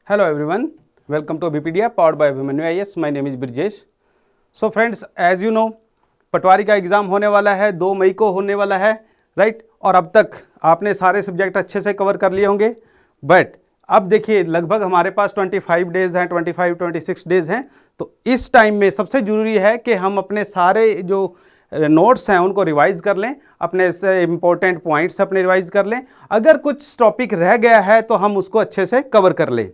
Hello everyone, welcome to Abipedia powered by Abhimanyu IAS. My name is Brijesh. So friends, as you know, पटवारी का exam होने वाला है, 2 मई को होने वाला है, राइट। और अब तक आपने सारे सब्जेक्ट अच्छे से कवर कर लिए होंगे, बट अब देखिए लगभग हमारे पास 25 डेज़ हैं, 26 डेज़ हैं। तो इस टाइम में सबसे ज़रूरी है कि हम अपने सारे जो नोट्स हैं उनको रिवाइज़ कर लें, अपने से इम्पोर्टेंट पॉइंट्स अपने रिवाइज़ कर लें। अगर कुछ टॉपिक रह गया है तो हम उसको अच्छे से कवर कर लें,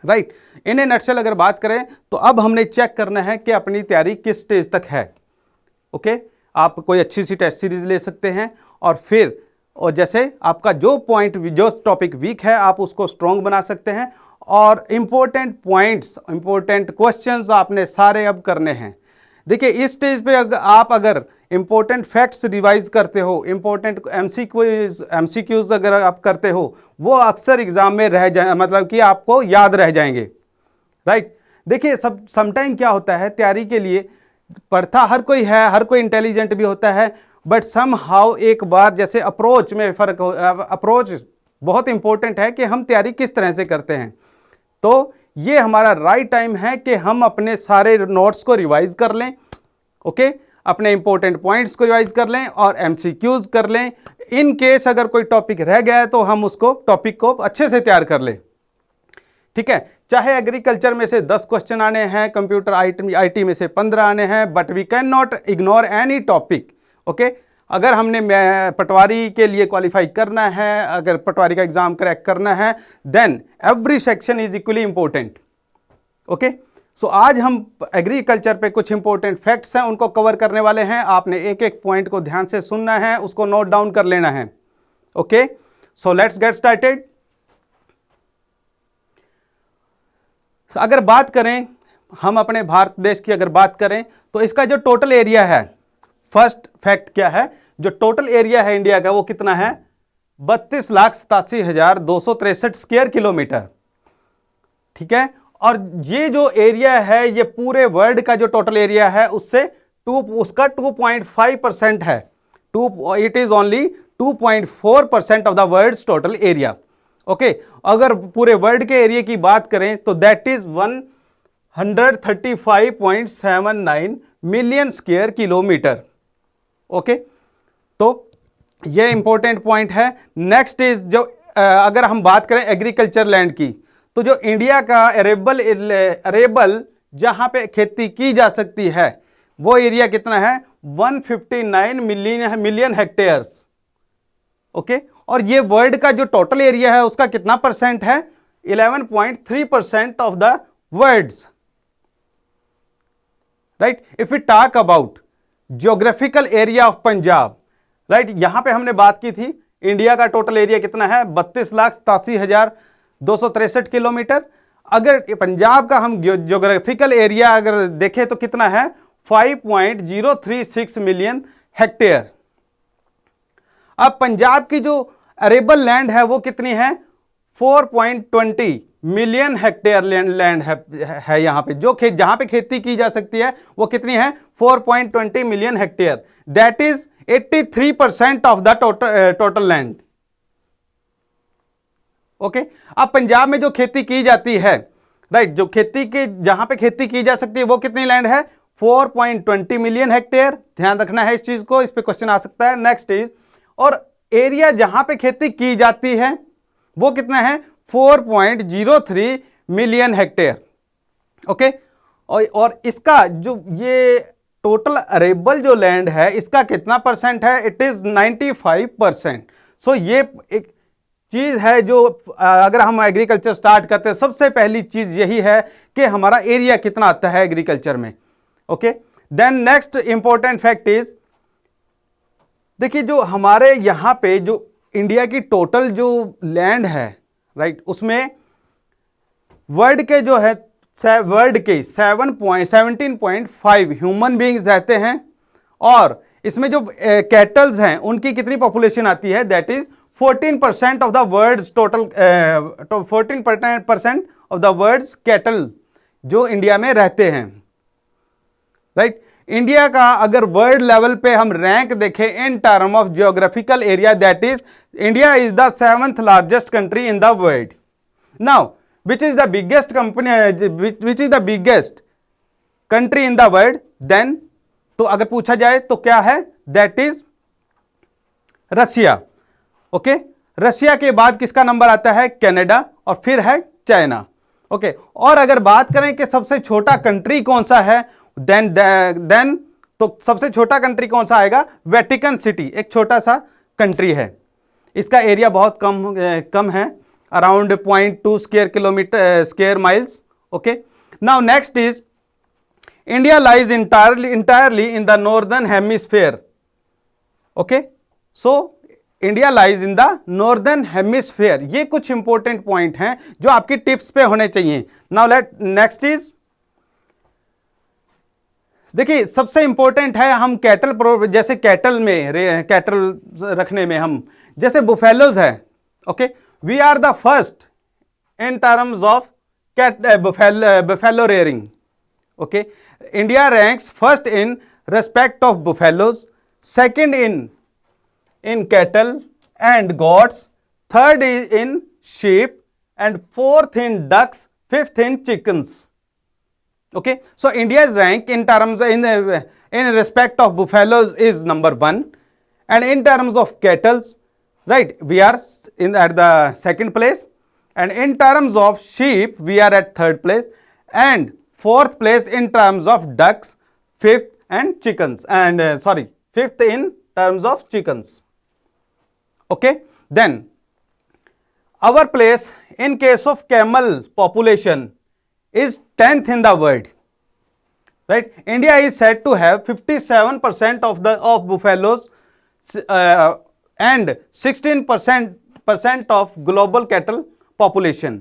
राइट। इन ए नटशेल अगर बात करें तो अब हमने चेक करना है कि अपनी तैयारी किस स्टेज तक है। ओके, आप कोई अच्छी सी टेस्ट सीरीज ले सकते हैं और जैसे आपका जो टॉपिक वीक है आप उसको स्ट्रॉन्ग बना सकते हैं। और इंपॉर्टेंट पॉइंट्स, इंपॉर्टेंट क्वेश्चंस आपने सारे अब करने हैं। देखिए इस स्टेज पे अगर इंपॉर्टेंट फैक्ट्स रिवाइज करते हो, इंपॉर्टेंट एमसीक्यूज अगर आप करते हो, वो अक्सर एग्जाम में रह जाए, मतलब कि आपको याद रह जाएंगे, राइट। देखिए समटाइम क्या होता है, तैयारी के लिए पढ़ता हर कोई है, हर कोई इंटेलिजेंट भी होता है, बट सम हाउ एक बार जैसे अप्रोच में फ़र्क हो। अप्रोच बहुत इंपॉर्टेंट है कि हम तैयारी किस तरह से करते हैं। तो ये हमारा राइट टाइम है कि हम अपने सारे नोट्स को रिवाइज कर लें, ओके, अपने इंपॉर्टेंट पॉइंट्स को रिवाइज कर लें और एमसीक्यूज कर लें। इन केस अगर कोई टॉपिक रह गया है तो हम उसको टॉपिक को अच्छे से तैयार कर लें, ठीक है। चाहे एग्रीकल्चर में से 10 क्वेश्चन आने हैं, कंप्यूटर आईटी में से 15 आने हैं, but we can not ignore any topic, okay. अगर हमने पटवारी के लिए क्वालिफाई करना है, अगर पटवारी का एग्जाम क्रैक करना है, then every section is equally important, okay. So आज हम एग्रीकल्चर पे कुछ इंपॉर्टेंट फैक्ट्स हैं उनको कवर करने वाले हैं। आपने एक एक पॉइंट को ध्यान से सुनना है, उसको नोट डाउन कर लेना है, okay. So let's get started. अगर बात करें हम अपने भारत देश की, अगर बात करें तो इसका जो टोटल एरिया है, फर्स्ट फैक्ट क्या है, जो टोटल एरिया है इंडिया का वो कितना है, 32,87,263 स्क्वायर किलोमीटर, ठीक है। और ये जो एरिया है ये पूरे वर्ल्ड का जो टोटल एरिया है उसका 2.5% है। It is only 2.4% of the world's total area, okay. अगर पूरे वर्ल्ड के एरिया की बात करें तो that is 135.79 million square kilometre, okay. तो ये इंपॉर्टेंट पॉइंट है। नेक्स्ट इज जो अगर हम बात करें एग्रीकल्चर लैंड की, तो जो इंडिया का अरेबल जहां पे खेती की जा सकती है वो एरिया कितना है, 159 मिलियन हेक्टेयर्स, ओके। और ये वर्ल्ड का जो टोटल एरिया है उसका कितना परसेंट है, 11.3% of the world's, right. If you talk about geographical area of Punjab, right, यहां पे हमने बात की थी इंडिया का टोटल एरिया कितना है, 32,87,263 किलोमीटर। अगर पंजाब का हम ज्योग्राफिकल एरिया अगर देखें तो कितना है, 5.036 मिलियन हेक्टेयर। अब पंजाब की जो अरेबल लैंड है वो कितनी है, 4.20 मिलियन हेक्टेयर लैंड है यहां पे, जो जहां पे खेती की जा सकती है वो कितनी है, 4.20 million hectare. That is 83% of the total land, okay. अब पंजाब में जो खेती की जाती है, राइट, जो जहां पे खेती की जा सकती है वो कितनी लैंड है, 4.20 मिलियन हेक्टेयर। ध्यान रखना है इस चीज को, इस पे क्वेश्चन आ सकता है। नेक्स्ट इज, और एरिया जहां पे खेती की जाती है वो कितना है, 4.03 मिलियन हेक्टेयर, ओके। और इसका जो ये टोटल अरेबल जो लैंड है इसका कितना परसेंट है, इट इज 95%। सो ये एक चीज है जो अगर हम एग्रीकल्चर स्टार्ट करते हैं सबसे पहली चीज यही है कि हमारा एरिया कितना आता है एग्रीकल्चर में, okay. Then next important fact is, देखिए जो हमारे यहां पे जो इंडिया की टोटल जो लैंड है, राइट, उसमें वर्ल्ड के जो है वर्ल्ड के 17.5 ह्यूमन बीइंग्स रहते हैं। और इसमें जो कैटल्स हैं उनकी कितनी पॉपुलेशन आती है, that is 14% of the world's total, 14% of the world's cattle जो इंडिया में रहते हैं, राइट। इंडिया का अगर वर्ल्ड लेवल पे हम रैंक देखें in term of geographical area, that is India is the 7th largest country in the world. Now which is the biggest company, which is the biggest country in the world, then तो अगर पूछा जाए तो क्या है, that is Russia. Okay, Russia के बाद किसका नंबर आता है, कनाडा, और फिर है चाइना। ओके, और अगर बात करें कि सबसे छोटा कंट्री कौन सा है, देन तो सबसे छोटा कंट्री कौन सा आएगा, वेटिकन सिटी, एक छोटा सा कंट्री है। इसका एरिया बहुत कम है, around 0.2 square kilometre square miles. Okay, now next is India lies entirely in the northern hemisphere. Okay, so India lies in the northern hemisphere. ये कुछ इंपॉर्टेंट पॉइंट हैं जो आपकी टिप्स पे होने चाहिए। नाउ नेक्स्ट इज, देखिए सबसे इंपॉर्टेंट है, हम कैटल, जैसे कैटल में कैटल रखने में हम जैसे बुफेलोज है। Okay, we are the first in terms of buffalo rearing. Okay, India ranks first in respect of buffaloes, second in cattle and goats, third is in sheep, and fourth in ducks, fifth in chickens. Okay, so India's rank in terms in respect of buffaloes is number 1, and in terms of cattle, right, we are at the second place, and in terms of sheep we are at third place, and fourth place in terms of ducks, fifth and chickens, and fifth in terms of chickens. Okay, then our place in case of camel population is 10th in the world, right? India is said to have 57% of buffaloes and 16% of global cattle population.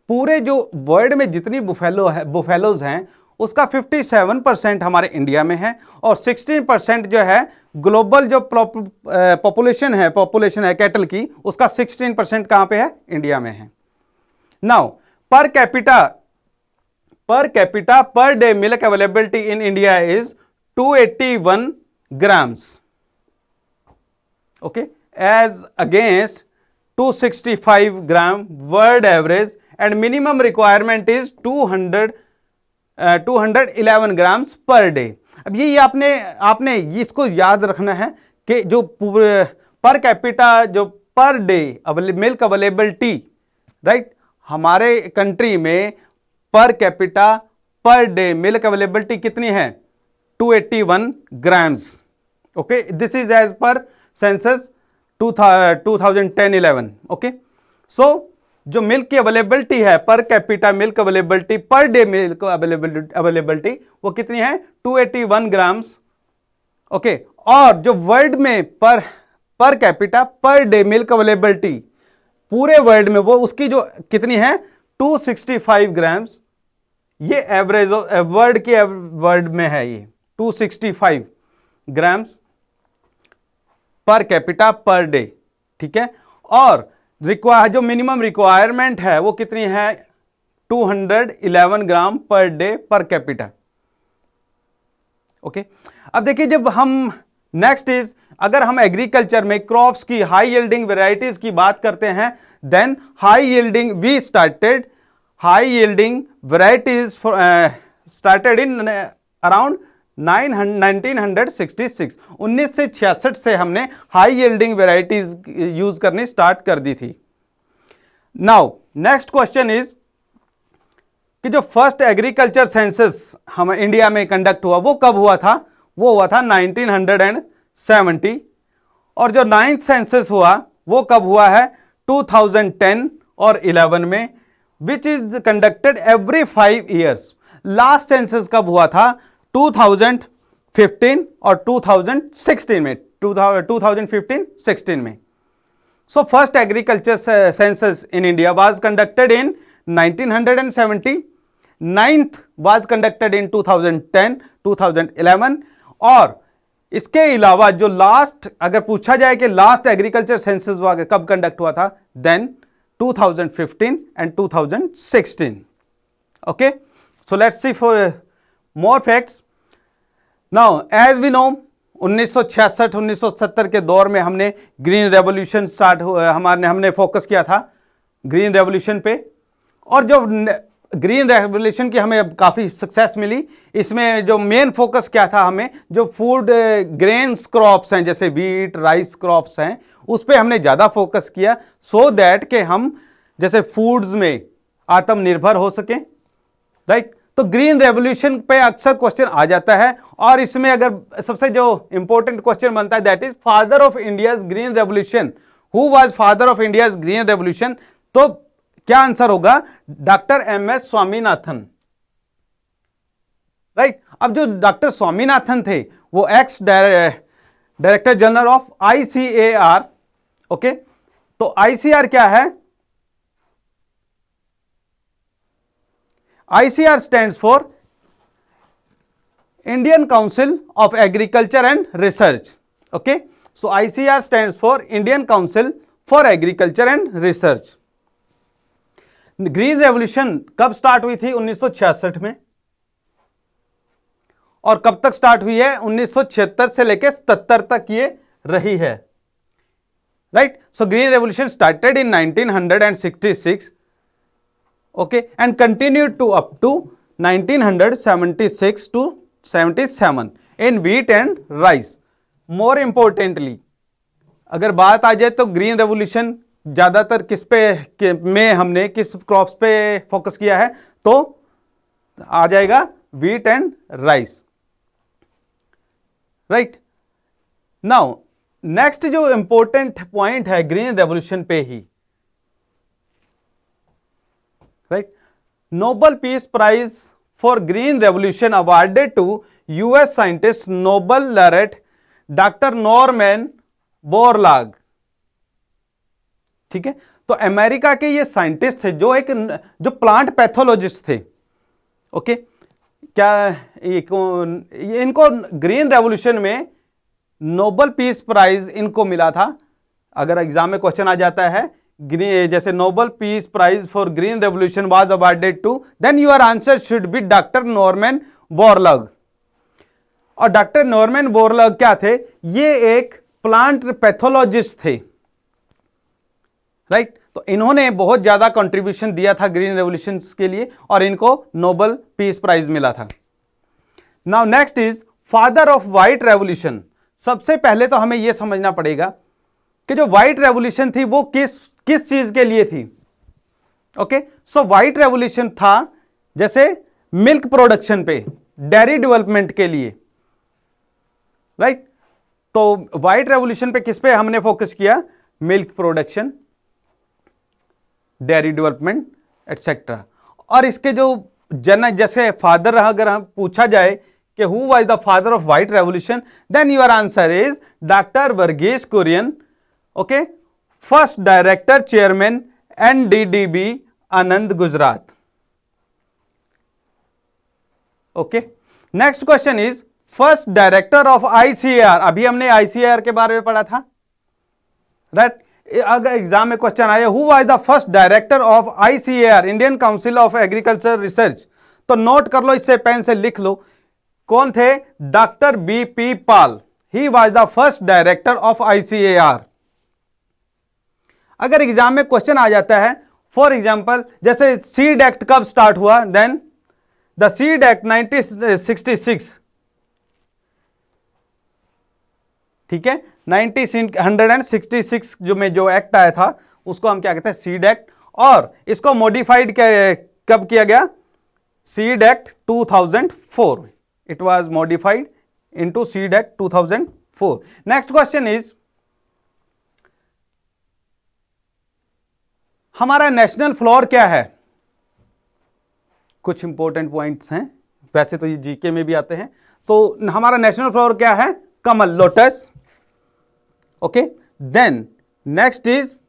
पूरे जो world में जितनी buffaloes हैं उसका 57% हमारे India में है, और 16% जो है ग्लोबल जो पॉपुलेशन है कैटल की, उसका 16% कहां पे है, इंडिया में है। Now per capita per day milk availability in India is 281 grams. Okay, as against 265 gram world average, and minimum requirement is 211 grams per day. अब ये आपने इसको याद रखना है कि जो पर कैपिटा जो पर डे मिल्क अवेलेबिलिटी, राइट, हमारे कंट्री में पर capita per day milk availability कितनी है, 281 grams. Okay, this is as per census 2010-11। Okay, so जो मिल्क की अवेलेबिलिटी है, per capita milk availability, per day milk availability वो कितनी है, 281 ग्राम्स। ओके, और जो वर्ल्ड में पर capita per day milk availability पूरे वर्ल्ड में वो उसकी जो कितनी है, 265 ग्राम्स। ये एवरेज वर्ल्ड में है, ये 265 ग्राम्स पर कैपिटा पर डे। ठीक है, और जो मिनिमम रिक्वायरमेंट है वो कितनी है, 211 ग्राम per day per capita. Okay, अब देखिए जब हम नेक्स्ट इज, अगर हम एग्रीकल्चर में क्रॉप्स की हाई यील्डिंग वेराइटीज की बात करते हैं, then high yielding high yielding varieties started in around 1966 1966 से हमने हाई यील्डिंग वेराइटीज यूज करनी स्टार्ट कर दी थी। नाउ नेक्स्ट क्वेश्चन इज कि जो फर्स्ट एग्रीकल्चर सेंसस हम इंडिया में कंडक्ट हुआ वो कब हुआ था, वो हुआ था 1970, और जो 9th सेंसस हुआ वो कब हुआ है, 2010 और 11 में, which is conducted every 5 years. Last census कब हुआ था, 2015 और 2016 में, 2015-16 में। So first agriculture census in India was conducted in 1970, 9th was conducted in 2010, 2011, और इसके अलावा जो लास्ट, अगर पूछा जाए कि लास्ट एग्रीकल्चर सेंसस कब कंडक्ट हुआ था, then 2015 and 2016। Okay, so let's see for more facts. Now as we know 1966-1970 के दौर में हमने ग्रीन रेवोल्यूशन हमने फोकस किया था ग्रीन रेवोल्यूशन पे, और जो ग्रीन रेवोल्यूशन की हमें अब काफ़ी सक्सेस मिली, इसमें जो मेन फोकस क्या था, हमें जो फूड ग्रेन्स क्रॉप्स हैं जैसे वीट राइस क्रॉप्स हैं उस पर हमने ज़्यादा फोकस किया, सो दैट कि हम जैसे फूड्स में आत्मनिर्भर हो सकें, राइट। तो ग्रीन रेवोल्यूशन पे अक्सर क्वेश्चन आ जाता है, और इसमें अगर सबसे जो इंपॉर्टेंट क्वेश्चन बनता है that is father of India's green revolution, who was father of India's green revolution, तो क्या आंसर होगा, डॉक्टर एमएस स्वामीनाथन, राइट। अब जो डॉक्टर स्वामीनाथन थे वो ex director general of ICAR, okay. तो आईसीआर क्या है, ICR stands for Indian Council of Agriculture and Research, okay. So ICR stands for Indian Council for Agriculture and Research. Green revolution कब start हुई थी, 1966 में, और कब तक स्टार्ट हुई है, 1976 से लेकर 77 तक ये रही है, right. So green revolution started in 1966, okay, and continued to up to 1976 to 77 in wheat and rice. More importantly, अगर बात आ जाए तो ग्रीन रेवोल्यूशन ज्यादातर किस पे में हमने किस क्रॉप्स पे फोकस किया है, तो आ जाएगा wheat and rice, right. Now next जो इंपॉर्टेंट पॉइंट है ग्रीन रेवोल्यूशन पे ही, right, Nobel Peace Prize for Green Revolution awarded to US scientist Nobel laureate Dr. Norman Borlaug, ठीक है। तो अमेरिका के ये साइंटिस्ट थे जो प्लांट पैथोलॉजिस्ट थे, ओके। क्या इनको ग्रीन रेवोल्यूशन में नोबेल पीस प्राइज इनको मिला था, अगर एग्जाम में क्वेश्चन आ जाता है जैसे Nobel peace prize for green revolution was awarded to, then your answer should be doctor Norman Borlaug. और डॉक्टर नॉर्मन बोरलग क्या थे, ये एक प्लांट पैथोलॉजिस्ट थे, राइट। तो इन्होंने बहुत ज्यादा कंट्रीब्यूशन दिया था ग्रीन रेवोल्यूशन के लिए, और इनको नोबेल पीस प्राइज मिला था। Now next is father of white revolution. सबसे पहले तो हमें यह समझना पड़ेगा कि जो व्हाइट रेवोल्यूशन थी वो किस चीज के लिए थी, ओके। सो व्हाइट रेवोल्यूशन था जैसे मिल्क प्रोडक्शन पे, डेयरी डेवलपमेंट के लिए, राइट। तो व्हाइट रेवोल्यूशन पे किस पे हमने फोकस किया, milk production, dairy development etcetera. और इसके जो जनक जैसे फादर अगर हम पूछा जाए कि who was the father of white revolution, then your answer is doctor Verghese Kurien, okay. First director chairman NDDB Anand Gujarat, okay. Next question is first director of ICAR। अभी हमने ICAR के बारे में पढ़ा था, राइट। अगर एग्जाम में क्वेश्चन आया who was the first director of ICAR Indian council of agriculture research, तो नोट कर लो, इससे पेन से लिख लो, कौन थे, doctor BP Pal, he was the first director of ICAR। अगर एग्जाम में क्वेश्चन आ जाता है फॉर एग्जांपल जैसे सीड एक्ट कब स्टार्ट हुआ, देन द सीड एक्ट 1966, ठीक है, 1966 जो एक्ट आया था उसको हम क्या कहते हैं, सीड एक्ट। और इसको मॉडिफाइड कब किया गया, seed act 2004, it was modified into seed act 2004। Next question is हमारा नेशनल फ्लावर क्या है, कुछ इंपॉर्टेंट पॉइंट्स हैं, वैसे तो ये जीके में भी आते हैं। तो हमारा नेशनल फ्लावर क्या है, कमल, lotus, okay. Then next is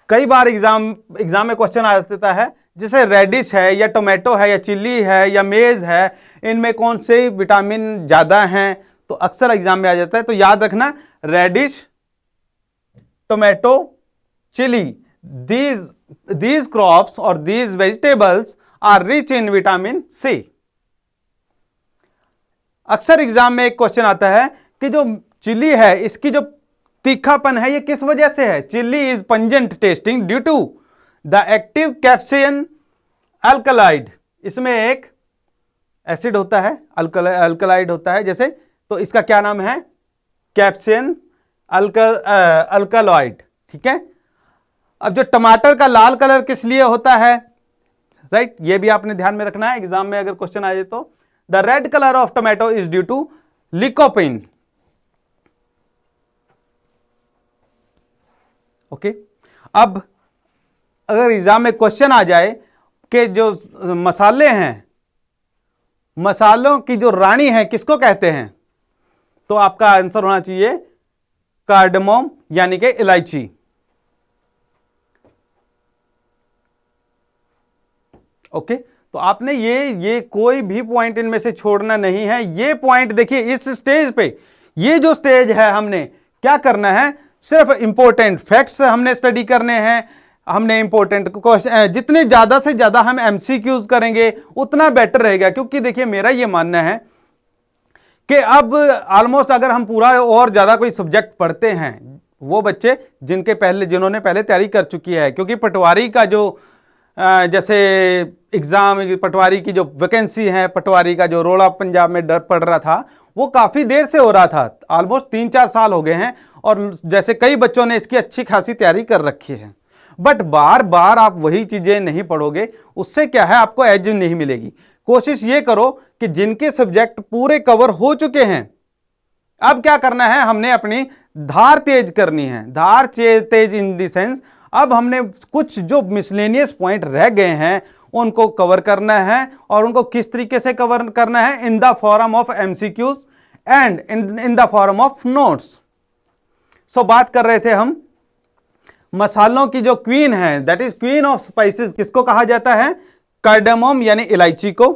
कई बार एग्जाम में क्वेश्चन आ जाता है जैसे रेडिश है या टोमेटो है या चिल्ली है या मेज है, इनमें कौन से विटामिन ज्यादा हैं, तो अक्सर एग्जाम में आ जाता है। तो याद रखना, radish, tomato, chilli, these crops or these vegetables are rich in vitamin C। अक्सर एग्जाम में एक क्वेश्चन आता है कि जो चिली है इसकी जो तीखापन है ये किस वजह से है, chilli is pungent testing due to the active capsaicin alkaloid, इसमें एक एसिड होता है, अल्कलाइड होता है जैसे, तो इसका क्या नाम है? Caspian alkaloid. ठीक है। अब जो टमाटर का लाल कलर किस लिए होता है, राइट, ये भी आपने ध्यान में रखना है, एग्जाम में अगर क्वेश्चन आ जाए तो। The red colour of tomato is due to lycopene. Okay. अब अगर एग्जाम में क्वेश्चन आ जाए कि जो मसाले हैं, मसालों की जो रानी है किसको कहते हैं, तो आपका आंसर होना चाहिए कार्डमोम यानी कि इलायची। ओके। तो आपने ये कोई भी पॉइंट इनमें से छोड़ना नहीं है। ये पॉइंट देखिए, इस स्टेज पे, ये जो स्टेज है, हमने क्या करना है, सिर्फ इंपॉर्टेंट फैक्ट्स हमने स्टडी करने हैं, हमने इंपॉर्टेंट क्वेश्चन, जितने ज्यादा से ज्यादा हम एमसीक्यूज करेंगे उतना बेटर रहेगा। क्योंकि देखिए मेरा ये मानना है कि अब ऑलमोस्ट अगर हम पूरा और ज्यादा कोई सब्जेक्ट पढ़ते हैं, वो बच्चे जिन्होंने पहले तैयारी कर चुकी है, क्योंकि पटवारी का जो जैसे एग्जाम, पटवारी की जो वैकेंसी है, पटवारी का जो रोला पंजाब में डर पड़ रहा था, वो काफी देर से हो रहा था, ऑलमोस्ट 3-4 साल हो गए हैं, और जैसे कई बच्चों ने इसकी अच्छी खासी तैयारी कर रखी है। बट बार बार आप वही चीजें नहीं पढ़ोगे, उससे क्या है, आपको एज नहीं मिलेगी। कोशिश ये करो कि जिनके सब्जेक्ट पूरे कवर हो चुके हैं, अब क्या करना है, हमने अपनी धार तेज करनी है। धार तेज इन द सेंस, अब हमने कुछ जो मिसलेनियस पॉइंट रह गए हैं उनको कवर करना है, और उनको किस तरीके से कवर करना है, in the form of MCQs and in the form of notes. So बात कर रहे थे हम मसालों की जो क्वीन है, that is queen of spices, किसको कहा जाता है, कार्डेमोम यानी इलायची को।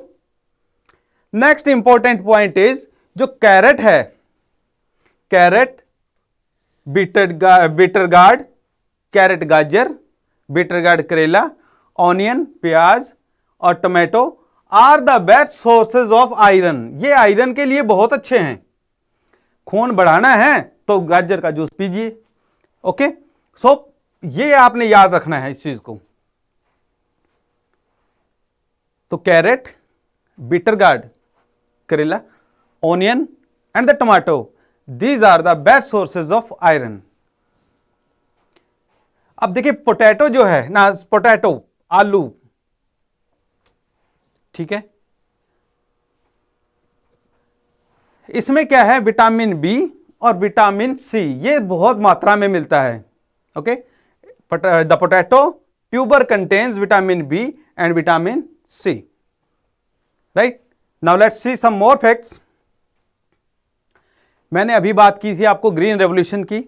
नेक्स्ट इंपॉर्टेंट पॉइंट इज जो कैरेट है, कैरेट, बीटर गार्ड, कैरेट गाजर, बीटर गार्ड करेला, ऑनियन प्याज और tomato are the best sources of iron. ये आयरन के लिए बहुत अच्छे हैं। खून बढ़ाना है तो गाजर का जूस पीजिए। ओके। सो ये आपने याद रखना है इस चीज को। तो कैरेट, बीटर गार्ड करेला, onion and the tomato, these are the best sources of iron. अब देखिए पोटैटो जो है ना, पोटैटो आलू, ठीक है, इसमें क्या है, विटामिन बी और विटामिन सी, ये बहुत मात्रा में मिलता है। Okay. The potato tuber contains vitamin B and vitamin C, right. Now let's see some more facts. मैंने अभी बात की थी आपको ग्रीन रेवोल्यूशन की,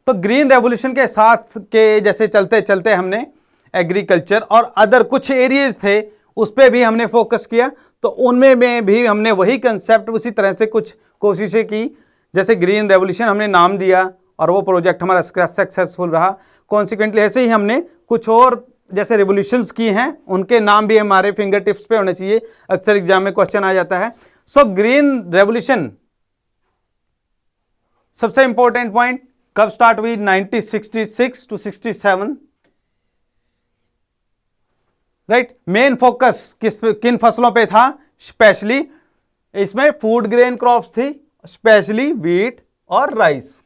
तो ग्रीन रेवोल्यूशन के साथ के जैसे चलते चलते हमने एग्रीकल्चर और अदर कुछ एरियाज थे उस पर भी हमने फोकस किया, तो उनमें भी हमने वही कंसेप्ट उसी तरह से कुछ कोशिशें की। जैसे ग्रीन रेवोल्यूशन हमने नाम दिया और वो प्रोजेक्ट हमारा सक्सेसफुल रहा। कॉन्सिक्वेंटली ऐसे ही हमने कुछ और जैसे रेवोल्यूशंस की हैं, उनके नाम भी हमारे फिंगर टिप्स पे होने चाहिए, अक्सर एग्जाम में क्वेश्चन आ जाता है। सो ग्रीन रेवोल्यूशन सबसे इंपॉर्टेंट पॉइंट कब स्टार्ट हुई, 1966 to 67, राइट। मेन फोकस किन फसलों पे था, स्पेशली इसमें फूड ग्रेन क्रॉप्स थी, स्पेशली व्हीट और rice.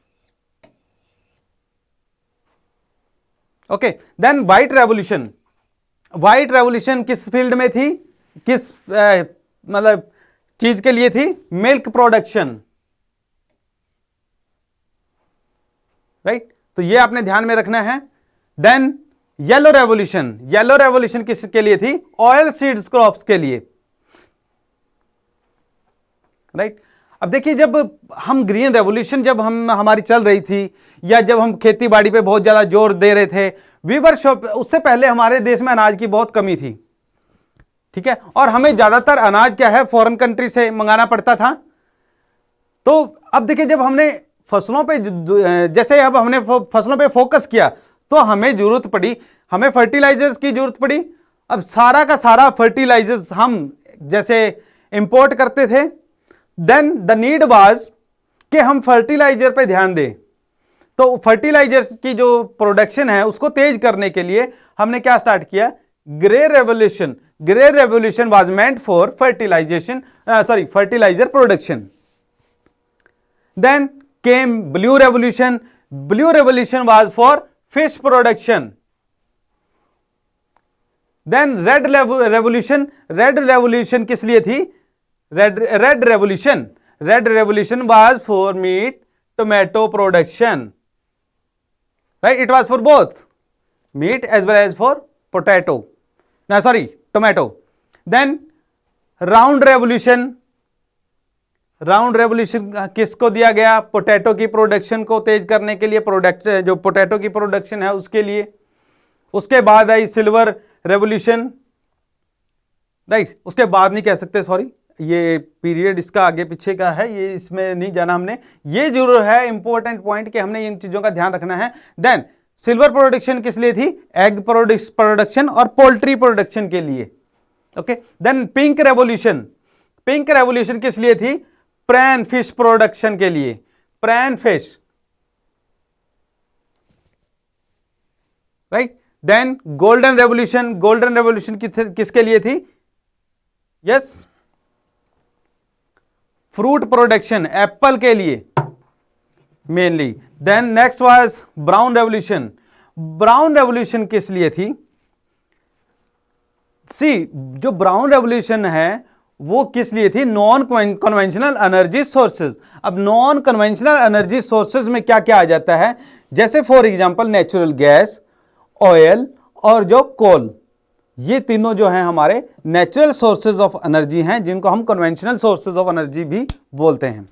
Okay. Then white revolution, white revolution किस फील्ड में थी, किस मतलब चीज के लिए थी, मिल्क प्रोडक्शन, राइट। तो ये आपने ध्यान में रखना है। Then yellow revolution, yellow revolution किसके लिए थी, ऑयल सीड्स क्रॉप्स के लिए, राइट। अब देखिए जब हम ग्रीन रेवोल्यूशन जब हमारी चल रही थी, या जब हम खेती बाड़ी पे बहुत ज्यादा जोर दे रहे थे, उससे पहले हमारे देश में अनाज की बहुत कमी थी, ठीक है, और हमें ज्यादातर अनाज क्या है, फॉरेन कंट्री से मंगाना पड़ता था। तो अब देखिए जब हमने फसलों पे जैसे अब हमने फसलों पे फोकस किया, तो हमें जरूरत पड़ी, हमें फर्टिलाइजर्स की जरूरत पड़ी। अब सारा का सारा फर्टिलाइजर्स हम जैसे इंपोर्ट करते थे। देन द नीड वाज कि हम फर्टिलाइजर पे ध्यान दें। तो फर्टिलाइजर्स की जो प्रोडक्शन है उसको तेज करने के लिए हमने क्या स्टार्ट किया, grey revolution, grey revolution was meant for fertilizer production. Then came blue revolution. Blue revolution was for fish production. Then red revolution. Red revolution किस लिए थी? Red revolution was for meat, tomato production. Right? It was for both meat as well as for tomato. Then round revolution किसको दिया गया? Potato की production को तेज करने के लिए, जो पोटैटो की प्रोडक्शन है उसके लिए। उसके बाद आई सिल्वर रेवोल्यूशन, राइट। उसके बाद नहीं कह सकते, सॉरी, ये पीरियड इसका आगे पीछे का है, ये इसमें नहीं जाना हमने। ये जो है इंपॉर्टेंट पॉइंट कि हमने इन चीजों का ध्यान रखना है। देन सिल्वर प्रोडक्शन किस लिए थी? एग प्रोडक्शन और पोल्ट्री प्रोडक्शन के लिए। ओके। देन पिंक रेवोल्यूशन किस लिए थी? प्रैन फिश प्रोडक्शन के लिए, prawn fish, right. Then golden revolution किसके लिए थी? यस, फ्रूट प्रोडक्शन, एप्पल के लिए mainly. Then next was brown revolution किस लिए थी? जो ब्राउन रेवोल्यूशन है वो किस लिए थी? Non conventional energy sources. अब नॉन कन्वेंशनल एनर्जी सोर्सेज में क्या क्या आ जाता है? जैसे for example natural gas, oil और जो कोल, ये तीनों जो हैं हमारे नेचुरल सोर्सेज ऑफ एनर्जी हैं, जिनको हम कन्वेंशनल सोर्सेज ऑफ एनर्जी भी बोलते हैं।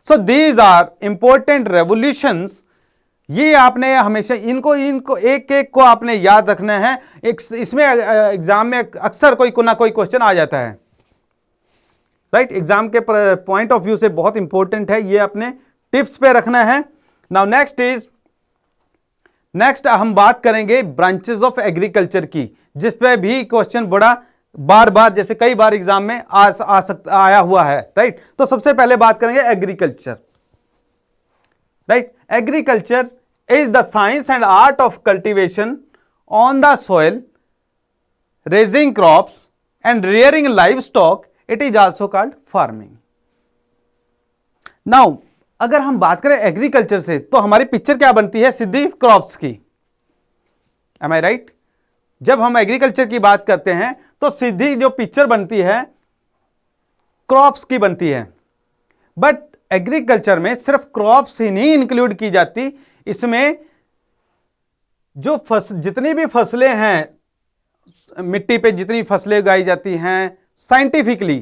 So these are important revolutions. ये आपने हमेशा इनको एक एक को आपने याद रखना है। इसमें एग्जाम में अक्सर कोई ना कोई क्वेश्चन आ जाता है, राइट। एग्जाम के पॉइंट ऑफ व्यू से बहुत इंपॉर्टेंट है, ये अपने टिप्स पे रखना है। नाउ नेक्स्ट हम बात करेंगे ब्रांचेस ऑफ एग्रीकल्चर की, जिस पे भी क्वेश्चन बड़ा बार जैसे कई बार एग्जाम में आया हुआ है, राइट। तो सबसे पहले बात करेंगे agriculture, right. Agriculture is the science and art of cultivation on the soil, raising crops and rearing livestock. It is also called farming. Now, अगर हम बात करें एग्रीकल्चर से तो हमारी पिक्चर क्या बनती है? सीधी क्रॉप्स की। Am I right? जब हम एग्रीकल्चर की बात करते हैं तो सीधी जो पिक्चर बनती है क्रॉप्स की बनती है। बट एग्रीकल्चर में सिर्फ क्रॉप्स ही नहीं इंक्लूड की जाती, इसमें जो जितनी भी फसलें हैं, मिट्टी पे जितनी फसलें उगाई जाती हैं साइंटिफिकली,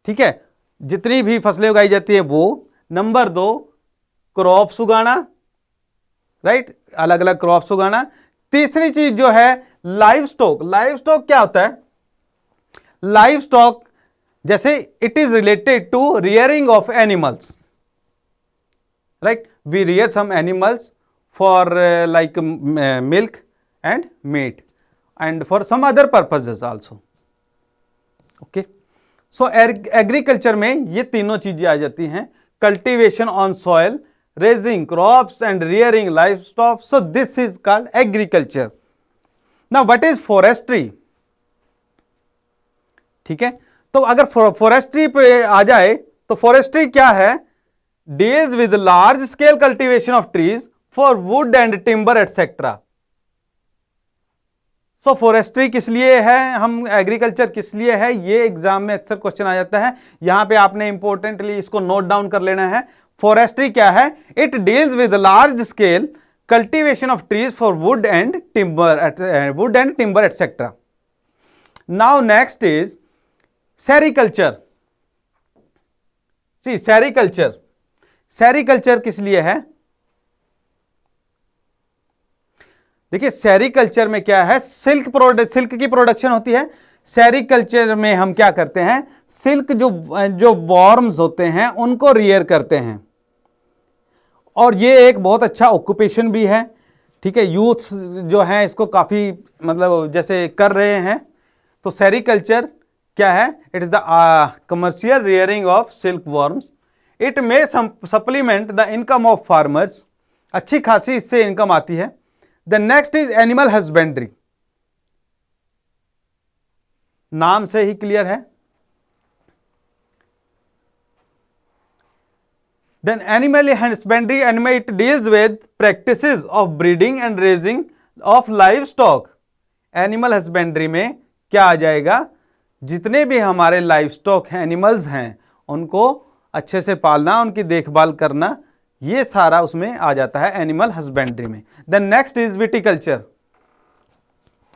ठीक है, जितनी भी फसलें उगाई जाती है वो। नंबर 2, क्रॉप्स उगाना, राइट, अलग अलग क्रॉप्स उगाना। तीसरी चीज जो है लाइव स्टॉक क्या होता है? लाइव स्टॉक जैसे it is related to rearing of animals, right? We rear some animals for like milk and meat and for some other purposes also. Okay. So agriculture में ये तीनों चीजें आ जाती हैं, cultivation on soil, raising crops and rearing livestock. So this is called agriculture. Now what is forestry? ठीक है, तो अगर फॉरेस्ट्री पे आ जाए तो फॉरेस्ट्री क्या है? deals with large scale cultivation of trees for wood and timber etc. So forestry किस लिए है? हम एग्रीकल्चर किस लिए है? ये एग्जाम में अक्सर क्वेश्चन आ जाता है, यहां पे आपने इंपॉर्टेंटली इसको नोट डाउन कर लेना है। फॉरेस्ट्री क्या है? It deals with large scale cultivation of trees for would and timber etcetera. Now next is sericulture. Sericulture किस लिए है? देखिए सेरिकल्चर में क्या है? सिल्क की प्रोडक्शन होती है। सेरिकल्चर में हम क्या करते हैं? सिल्क जो वॉर्म्स होते हैं उनको रियर करते हैं, और ये एक बहुत अच्छा ऑक्यूपेशन भी है, ठीक है। यूथ जो है इसको काफी मतलब जैसे कर रहे हैं। तो सेरिकल्चर क्या है? It is the commercial rearing of silk worms. It may supplement the income of farmers, अच्छी खासी इससे इनकम आती है। The next is animal husbandry. नाम से ही क्लियर है। Then animal husbandry, animal it deals with practices of breeding and raising of livestock. Animal husbandry में क्या आ जाएगा, जितने भी हमारे लाइव स्टॉक हैं, एनिमल्स हैं, उनको अच्छे से पालना, उनकी देखभाल करना, ये सारा उसमें आ जाता है एनिमल हस्बेंड्री में। Then next is viticulture.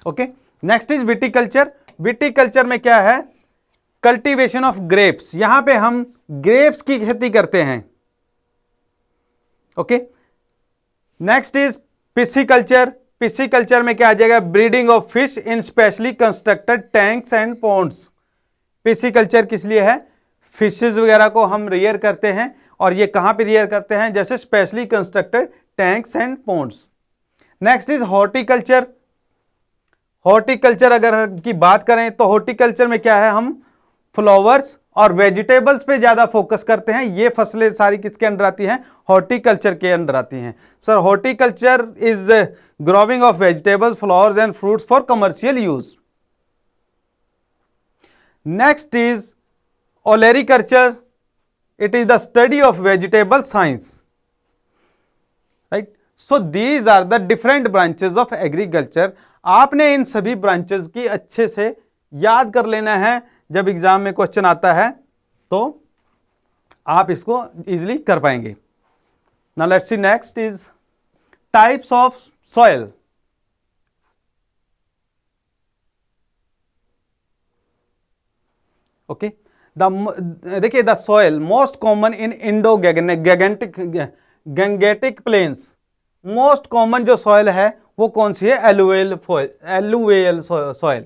Okay, next is viticulture. Viticulture में क्या है, कल्टीवेशन ऑफ ग्रेप्स। यहां पे हम ग्रेप्स की खेती करते हैं। Okay, next is pisciculture. Pisciculture में क्या आ जाएगा, breeding of fish in specially constructed tanks and ponds. Pisciculture किस लिए है, फिशेज वगैरह को हम रियर करते हैं, और ये कहां पे रियर करते हैं, जैसे specially constructed tanks and ponds. Next is horticulture. Horticulture अगर की बात करें तो हॉर्टिकल्चर में क्या है, हम फ्लावर्स और वेजिटेबल्स पे ज्यादा फोकस करते हैं। ये फसलें सारी किसके अंडर आती हैं, हॉर्टिकल्चर के अंडर आती हैं। Sir horticulture is the growing of vegetables, flowers and fruits for commercial use. Next is olericulture, it is the study of vegetable science, right. So these are the different branches of agriculture. आपने इन सभी branches की अच्छे से याद कर लेना है, जब एग्जाम में क्वेश्चन आता है तो आप इसको इजीली कर पाएंगे। Now let's see next is types of soil. Okay, देखिए the soil most common in Indo Gangetic plains. Most common जो सॉइल है वो कौन सी है, एलुवियल सॉइल।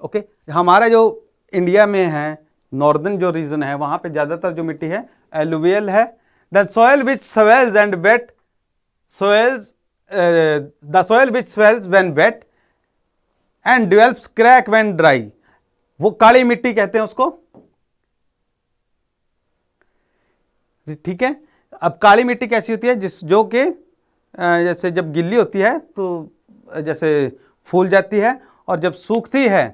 ओके, हमारा जो इंडिया में है, नॉर्दर्न जो रीजन है, वहां पे ज्यादातर जो मिट्टी है एलुवियल है। The soil which swells and wet soils, the soil which swells when wet and develops crack when dry, वो काली मिट्टी कहते हैं उसको। ठीक है, अब काली मिट्टी कैसी होती है, जो कि जैसे जब गिल्ली होती है तो जैसे फूल जाती है, और जब सूखती है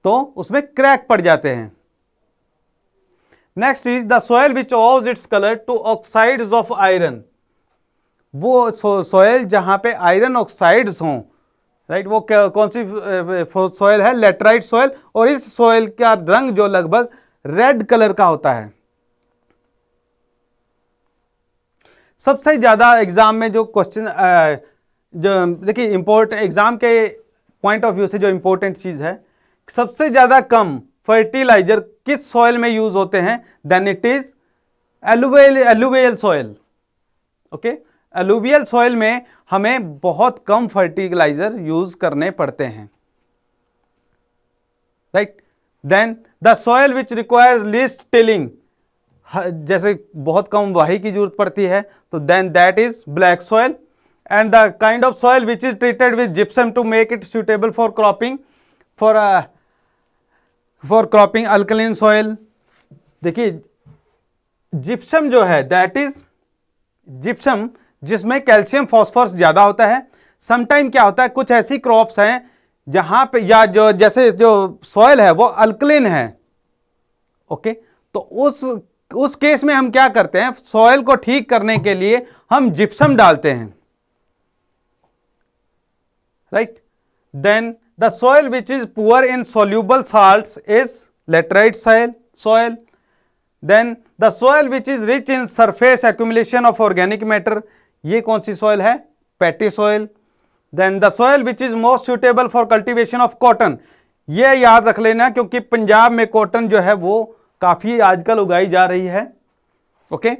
तो उसमें क्रैक पड़ जाते हैं। Next is the soil which owes its colour to oxides of iron. वो सॉइल जहां पे आयरन ऑक्साइड्स हों, राइट, वो कौन सी सॉइल है, लेटराइट सॉइल। और इस सॉइल का रंग जो लगभग रेड कलर का होता है। सबसे ज्यादा एग्जाम में जो क्वेश्चन, जो देखिए इंपोर्टेंट एग्जाम के पॉइंट ऑफ व्यू से जो इंपॉर्टेंट चीज है, सबसे ज्यादा कम फर्टिलाइजर किस सॉइल में यूज होते हैं, then it is alluvial soil. Okay, alluvial soil में हमें बहुत कम फर्टिलाइजर यूज करने पड़ते हैं, right. Then the soil which requires least tilling, जैसे बहुत कम वाही की जरूरत पड़ती है, तो then that is black soil. and the kind of soil which is treated with gypsum to make it suitable for cropping, for cropping alkaline soil। देखिए जिप्सम जो है दैट इज जिप्सम जिसमें कैल्शियम फॉस्फोरस ज्यादा होता है। Sometime क्या होता है, कुछ ऐसी क्रॉप्स हैं जहां पे या जो जैसे जो सॉइल है वो अल्कलिन है। ओके, तो उस केस में हम क्या करते हैं, सॉइल को ठीक करने के लिए हम जिप्सम डालते हैं, right। Then the soil which is poor in soluble salts is laterite soil। Then the soil which is rich in surface accumulation of organic matter, ये कौन सी soil है, patty soil। Then the soil which is most suitable for cultivation of cotton, ये याद रख लेना क्योंकि पंजाब में cotton जो है वो काफी आजकल उगाई जा रही है। ओके,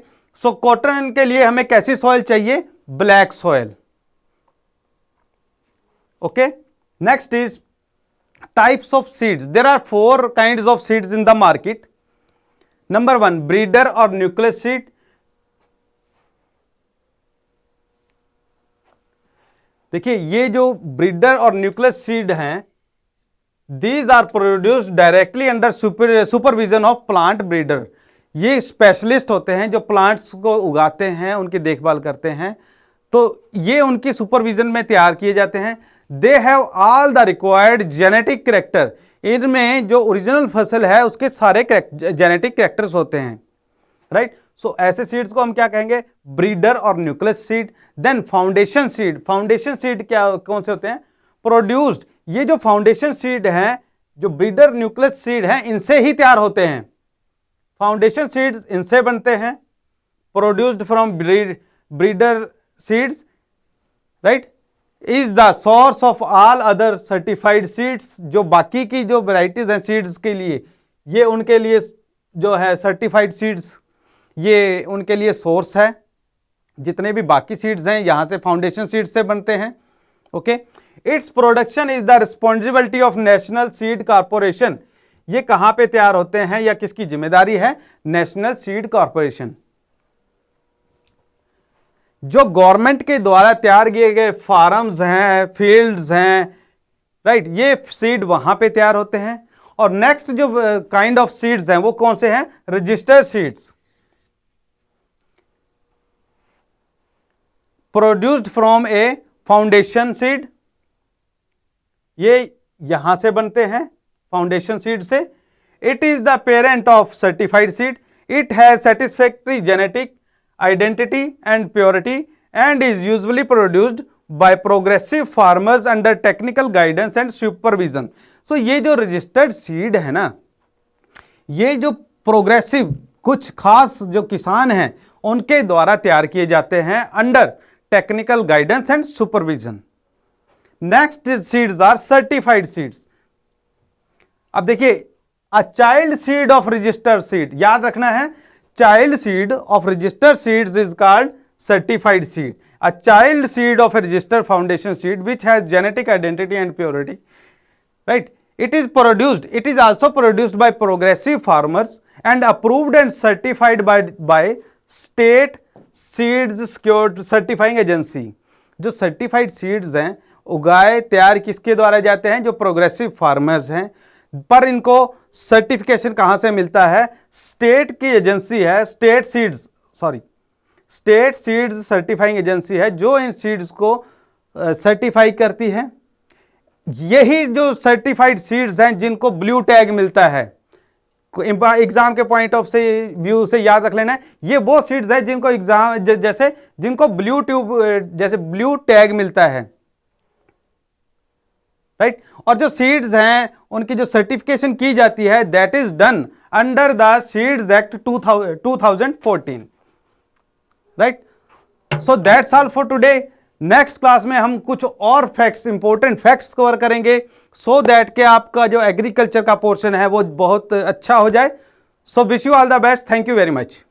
सो कॉटन के लिए हमें कैसी सॉइल चाहिए, black soil. Okay, next is types of seeds. There are 4 kinds of seeds in the market. Number 1, breeder or nucleus seed। देखिए ये जो ब्रीडर और न्यूक्लियस सीड हैं, these are produced directly under supervision of plant breeder। ये specialist होते हैं जो plants को उगाते हैं, उनकी देखभाल करते हैं, तो ये उनकी सुपरविजन में तैयार किए जाते हैं। They have all the required genetic character, इनमें जो ओरिजिनल फसल है उसके सारे जेनेटिक कैरेक्टर्स होते हैं, राइट। सो ऐसे सीड्स को हम क्या कहेंगे, ब्रीडर और nucleus seed. Then foundation seed, foundation seed क्या कौन से होते हैं, प्रोड्यूस्ड, ये जो फाउंडेशन सीड हैं, जो ब्रीडर न्यूक्लियस सीड हैं, इनसे ही तैयार होते हैं। फाउंडेशन सीड्स इनसे बनते हैं, produced from breeder seeds, right, is the source of all other certified seeds. जो बाकी की जो वेराइटीज हैं सीड्स के लिए, ये उनके लिए जो है सर्टिफाइड सीड्स, ये उनके लिए सोर्स है। जितने भी बाकी सीड्स हैं यहां से फाउंडेशन सीड्स से बनते हैं, okay. Its production is the responsibility of national seed corporation. ये कहां पे तैयार होते हैं या किसकी जिम्मेदारी है, नेशनल सीड कॉर्पोरेशन। जो गवर्नमेंट के द्वारा तैयार किए गए फार्म्स हैं, फील्ड्स हैं, राइट, ये सीड वहां पे तैयार होते हैं। और नेक्स्ट जो काइंड ऑफ सीड्स हैं वो कौन से हैं, registered seeds, produced from A foundation seed, ये यहां से बनते हैं फाउंडेशन सीड से। It is the parent of certified seed, it has satisfactory genetic identity and purity and is usually produced by progressive farmers under technical guidance and supervision। so ये जो registered seed है ना, ये जो progressive कुछ खास जो किसान हैं उनके द्वारा तैयार किए जाते हैं under technical guidance and supervision. Next seeds are certified seeds. अब देखिए, a child seed of registered seed, याद रखना है, child seed of registered seeds is called certified seed. A child seed of a registered foundation seed which has genetic identity and purity, right, it is also produced by progressive farmers and approved and certified by state seeds secured certifying agency। जो certified seeds हैं उगाए तैयार किसके द्वारा जाते हैं, जो progressive farmers हैं, पर इनको सर्टिफिकेशन कहां से मिलता है, स्टेट की एजेंसी है, स्टेट सीड्स सर्टिफाइंग एजेंसी है जो इन सीड्स को सर्टिफाई करती है। यही जो सर्टिफाइड सीड्स हैं जिनको ब्लू टैग मिलता है, एग्जाम के पॉइंट ऑफ से व्यू से याद रख लेना है, ये वो सीड्स हैं जिनको एग्जाम जैसे जिनको ब्लू टैग मिलता है, राइट। और जो सीड्स हैं उनकी जो सर्टिफिकेशन की जाती है that is done under the seeds act 2014, right. So that's all for today. Next class में हम कुछ और फैक्ट्स, इंपॉर्टेंट फैक्ट्स कवर करेंगे सो दैट कि आपका जो एग्रीकल्चर का पोर्शन है वो बहुत अच्छा हो जाए। So wish you all the best, thank you very much.